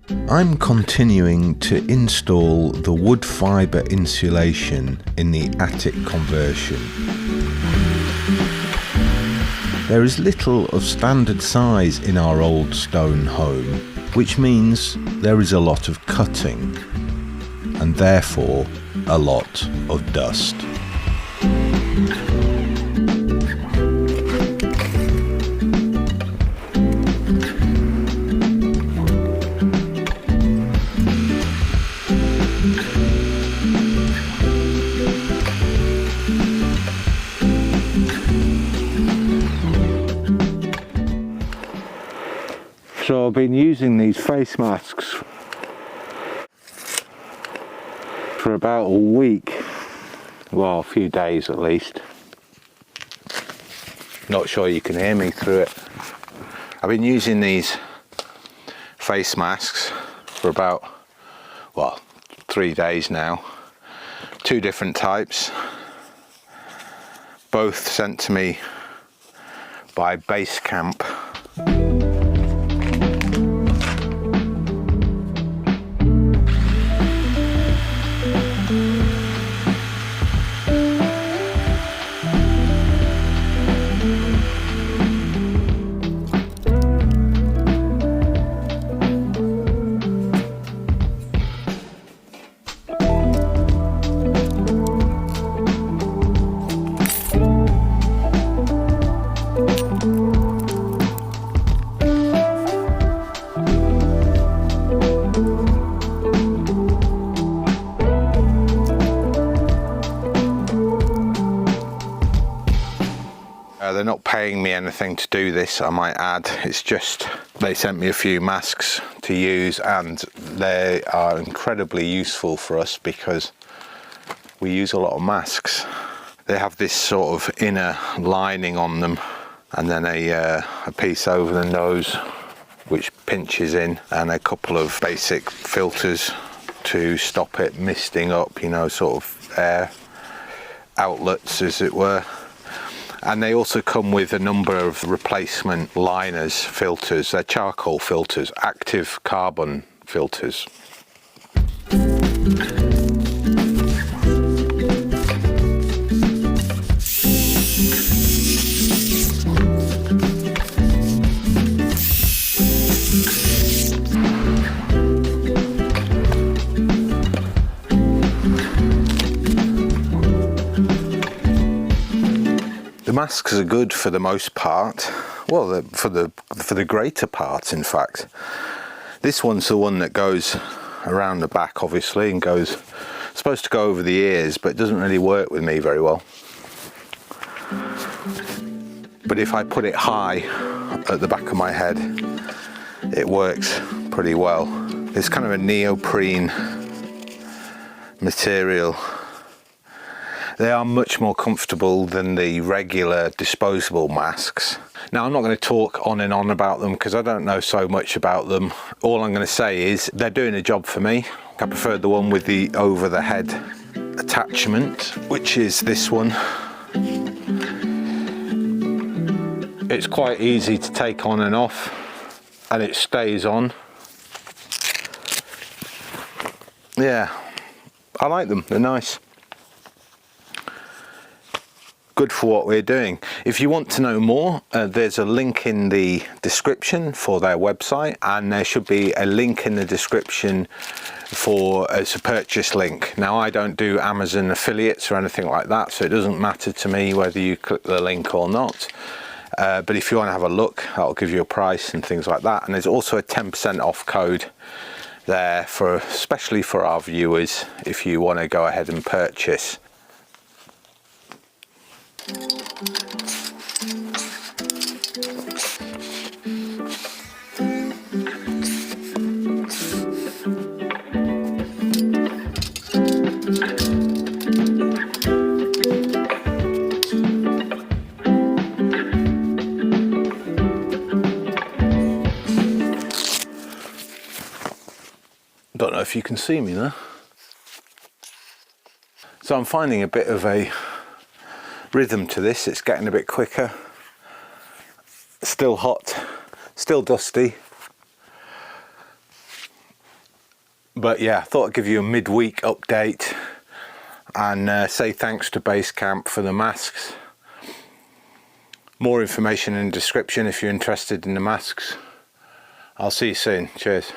I'm continuing to install the wood fibre insulation in the attic conversion. There is little of standard size in our old stone home, which means there is a lot of cutting, and therefore a lot of dust. So I've been using these face masks for about a week, well, a few days at least. Not sure you can hear me through it. I've been using these face masks for about, well, 3 days now. 2 different types, both sent to me by Basecamp. They're not paying me anything to do this, I might add. It's just they sent me a few masks to use, and they are incredibly useful for us because we use a lot of masks. They have this sort of inner lining on them, and then a piece over the nose which pinches in, and a couple of basic filters to stop it misting up, you know, sort of air outlets as it were. And they also come with a number of replacement liners, filters. They're charcoal filters, active carbon filters. The masks are good for the most part. Well, for the greater part, in fact. This one's the one that goes around the back, obviously, and goes supposed to go over the ears, but it doesn't really work with me very well. But if I put it high at the back of my head, it works pretty well. It's kind of a neoprene material. They are much more comfortable than the regular disposable masks. Now, I'm not going to talk on and on about them because I don't know so much about them. All I'm going to say is they're doing a job for me. I prefer the one with the over the head attachment, which is this one. It's quite easy to take on and off, and it stays on. Yeah, I like them, they're nice. Good for what we're doing. If you want to know more, there's a link in the description for their website, and there should be a link in the description for it's a purchase link. Now, I don't do Amazon affiliates or anything like that, so it doesn't matter to me whether you click the link or not. But if you want to have a look, that'll give you a price and things like that. And there's also a 10% off code there for especially for our viewers if you want to go ahead and purchase. Don't know if you can see me there. So I'm finding a bit of a rhythm to this. It's getting a bit quicker. Still hot, still dusty. But yeah, I thought I'd give you a midweek update and say thanks to Basecamp for the masks. More information in the description if you're interested in the masks. I'll see you soon. Cheers.